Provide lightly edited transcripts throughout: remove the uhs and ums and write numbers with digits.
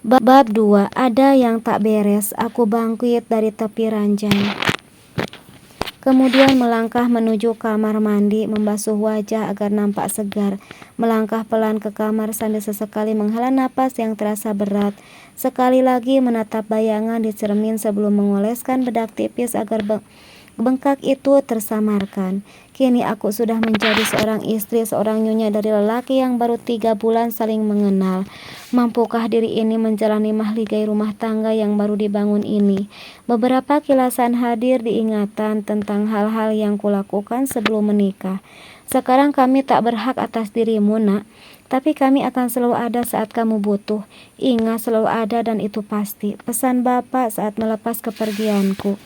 Bab 2. Ada yang tak beres. Aku bangkit dari tepi ranjang. Kemudian melangkah menuju kamar mandi, membasuh wajah agar nampak segar. Melangkah pelan ke kamar sambil sesekali menghela napas yang terasa berat. Sekali lagi menatap bayangan di cermin sebelum mengoleskan bedak tipis agar bengkak itu tersamarkan. Kini aku sudah menjadi seorang istri, seorang nyonya dari lelaki yang baru 3 bulan saling mengenal. Mampukah diri ini menjalani mahligai rumah tangga yang baru dibangun ini? Beberapa kilasan hadir diingatan tentang hal-hal yang kulakukan sebelum menikah. Sekarang kami tak berhak atas dirimu, nak. Tapi kami akan selalu ada saat kamu butuh. Ingat, selalu ada dan itu pasti. Pesan Bapak saat melepas kepergianku.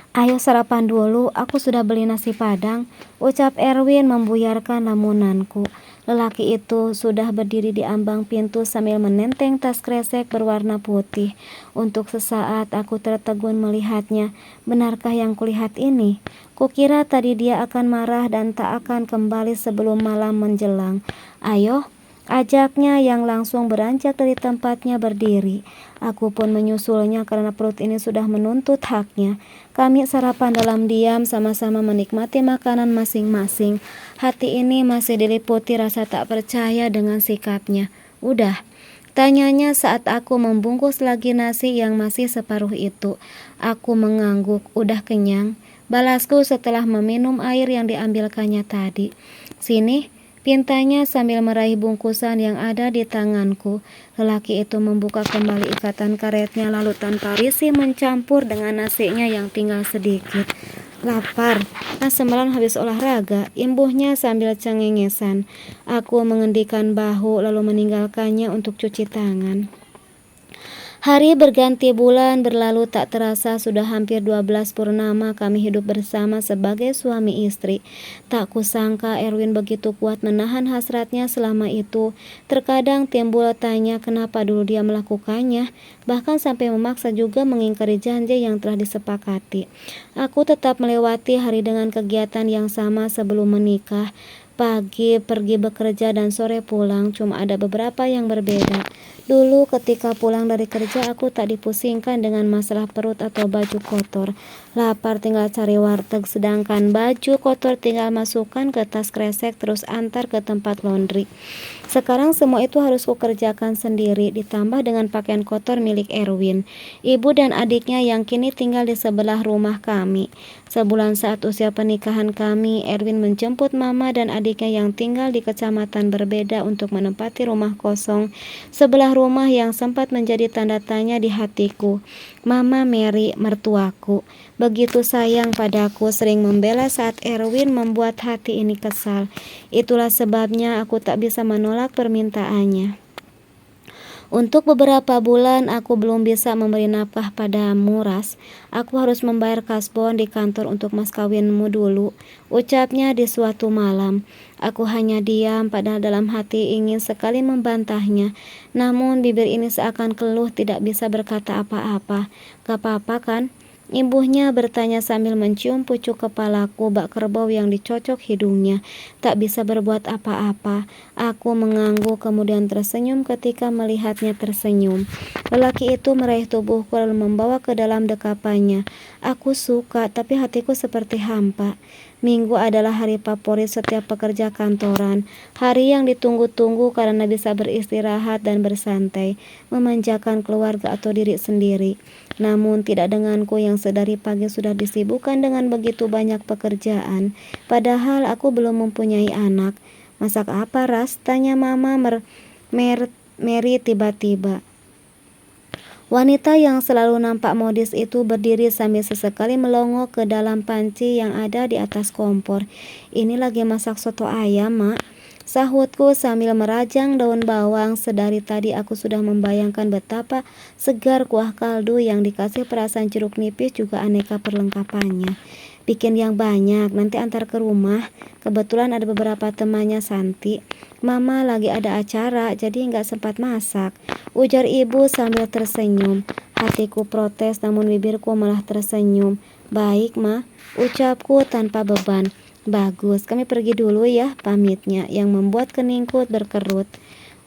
Ayo sarapan dulu, aku sudah beli nasi padang, ucap Erwin membuyarkan lamunanku. Lelaki itu sudah berdiri di ambang pintu sambil menenteng tas kresek berwarna putih. Untuk sesaat aku tertegun melihatnya. Benarkah yang kulihat ini? Kukira tadi dia akan marah dan tak akan kembali sebelum malam menjelang. Ayo, ajaknya yang langsung beranjak dari tempatnya berdiri. Aku pun menyusulnya karena perut ini sudah menuntut haknya. Kami sarapan dalam diam, sama-sama menikmati makanan masing-masing. Hati ini masih diliputi rasa tak percaya dengan sikapnya. Udah? Tanyanya saat aku membungkus lagi nasi yang masih separuh itu. Aku mengangguk. Udah kenyang? Balasku setelah meminum air yang diambilkannya tadi. Sini, pintanya sambil meraih bungkusan yang ada di tanganku. Lelaki itu membuka kembali ikatan karetnya lalu tanpa risih mencampur dengan nasinya yang tinggal sedikit. Lapar, semalam habis olahraga, imbuhnya sambil cengengesan. Aku mengendikkan bahu lalu meninggalkannya untuk cuci tangan. Hari berganti bulan berlalu tak terasa sudah hampir 12 purnama kami hidup bersama sebagai suami istri. Tak kusangka Erwin begitu kuat menahan hasratnya selama itu. Terkadang timbul tanya kenapa dulu dia melakukannya, bahkan sampai memaksa juga mengingkari janji yang telah disepakati. Aku tetap melewati hari dengan kegiatan yang sama sebelum menikah. Pagi pergi bekerja dan sore pulang, cuma ada beberapa yang berbeda. Dulu ketika pulang dari kerja aku tak dipusingkan dengan masalah perut atau baju kotor. Lapar tinggal cari warteg, sedangkan baju kotor tinggal masukkan ke tas kresek terus antar ke tempat laundry. Sekarang semua itu harus kukerjakan sendiri, ditambah dengan pakaian kotor milik Erwin, ibu dan adiknya yang kini tinggal di sebelah rumah kami. Sebulan saat usia pernikahan kami, Erwin menjemput mama dan adiknya yang tinggal di kecamatan berbeda untuk menempati rumah kosong sebelah rumah yang sempat menjadi tanda tanya di hatiku. Mama Mary, mertuaku, begitu sayang padaku, sering membela saat Erwin membuat hati ini kesal. Itulah sebabnya aku tak bisa menolak permintaannya. Untuk beberapa bulan aku belum bisa memberi nafkah padamu, Ras. Aku harus membayar kasbon di kantor untuk mas kawinmu dulu, ucapnya di suatu malam. Aku hanya diam, padahal dalam hati ingin sekali membantahnya. Namun bibir ini seakan keluh, tidak bisa berkata apa-apa. Gak apa-apa kan? Ibunya bertanya sambil mencium pucuk kepalaku bak kerbau yang dicocok hidungnya. Tak bisa berbuat apa-apa. Aku mengangguk kemudian tersenyum ketika melihatnya tersenyum. Lelaki itu meraih tubuhku lalu membawa ke dalam dekapannya. Aku suka, tapi hatiku seperti hampa. Minggu adalah hari favorit setiap pekerja kantoran. Hari yang ditunggu-tunggu karena bisa beristirahat dan bersantai, memanjakan keluarga atau diri sendiri. Namun tidak denganku yang sedari pagi sudah disibukkan dengan begitu banyak pekerjaan. Padahal aku belum mempunyai anak. Masak apa, Ras? Tanya mama Mary tiba-tiba. Wanita yang selalu nampak modis itu berdiri sambil sesekali melongo ke dalam panci yang ada di atas kompor. Ini lagi masak soto ayam, Mak. Sahutku sambil merajang daun bawang. Sedari tadi aku sudah membayangkan betapa segar kuah kaldu yang dikasih perasan jeruk nipis juga aneka perlengkapannya. Bikin yang banyak, nanti antar ke rumah. Kebetulan ada beberapa temannya Santi. Mama lagi ada acara, jadi nggak sempat masak, ujar ibu sambil tersenyum. Hatiku protes, namun bibirku malah tersenyum. Baik, Ma, ucapku tanpa beban. Bagus, kami pergi dulu ya, pamitnya, yang membuat keningku berkerut.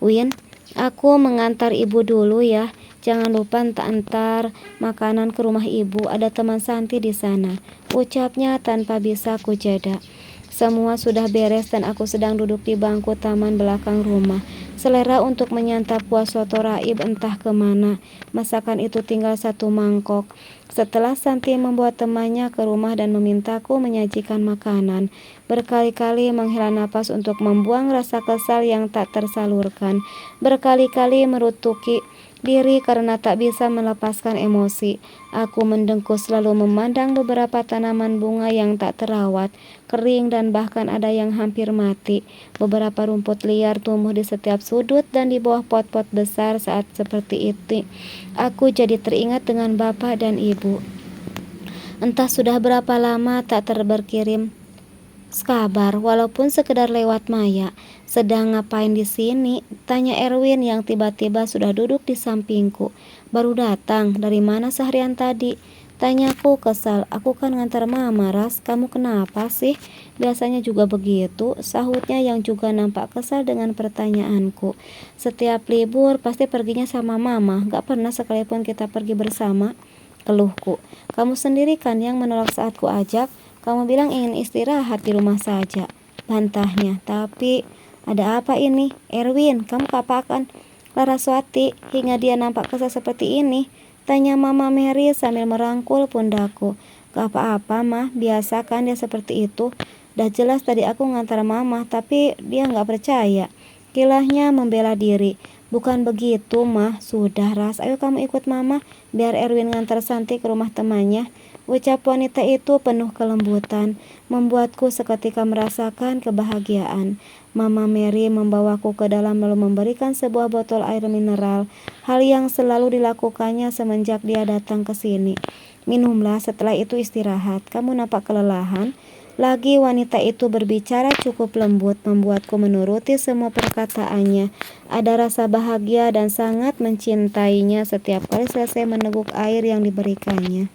Win, Aku mengantar ibu dulu ya. Jangan lupa antar makanan ke rumah ibu. Ada teman Santi di sana. Ucapnya tanpa bisa kujeda. Semua sudah beres dan aku sedang duduk di bangku taman belakang rumah. Selera untuk menyantap kuah soto raib entah kemana. Masakan itu tinggal 1 mangkok. Setelah Santi membuat temannya ke rumah dan memintaku menyajikan makanan, berkali-kali menghela napas untuk membuang rasa kesal yang tak tersalurkan, berkali-kali merutuki diri karena tak bisa melepaskan emosi. Aku mendengkus lalu memandang beberapa tanaman bunga yang tak terawat, kering dan bahkan ada yang hampir mati. Beberapa rumput liar tumbuh di setiap sudut dan di bawah pot-pot besar. Saat seperti itu, aku jadi teringat dengan bapak dan ibu. Entah sudah berapa lama tak berkirim kabar, walaupun sekedar lewat maya. Sedang ngapain di sini? Tanya Erwin yang tiba-tiba sudah duduk di sampingku. Baru datang, dari mana seharian tadi? Tanyaku kesal. Aku kan ngantar mama, Ras. Kamu kenapa sih? Biasanya juga begitu, sahutnya yang juga nampak kesal dengan pertanyaanku. Setiap libur pasti perginya sama mama, gak pernah sekalipun kita pergi bersama. Keluhku. Kamu sendiri kan yang menolak saat ku ajak. Kamu bilang ingin istirahat di rumah saja, bantahnya. Tapi ada apa ini? Erwin, kamu kapakan Laraswati hingga dia nampak kesal seperti ini? Tanya Mama Mary sambil merangkul pundakku. Gak apa-apa mah, biasa kan dia seperti itu. Dah jelas tadi aku ngantar mama, tapi dia gak percaya. Kilahnya membela diri. Bukan begitu mah, sudah Ras, ayo kamu ikut mama, biar Erwin ngantar Santi ke rumah temannya. Ucap wanita itu penuh kelembutan, membuatku seketika merasakan kebahagiaan. Mama Mary membawaku ke dalam lalu memberikan sebuah botol air mineral, hal yang selalu dilakukannya semenjak dia datang ke sini. Minumlah, setelah itu istirahat, kamu nampak kelelahan. Lagi wanita itu berbicara cukup lembut, membuatku menuruti semua perkataannya. Ada rasa bahagia dan sangat mencintainya setiap kali selesai meneguk air yang diberikannya.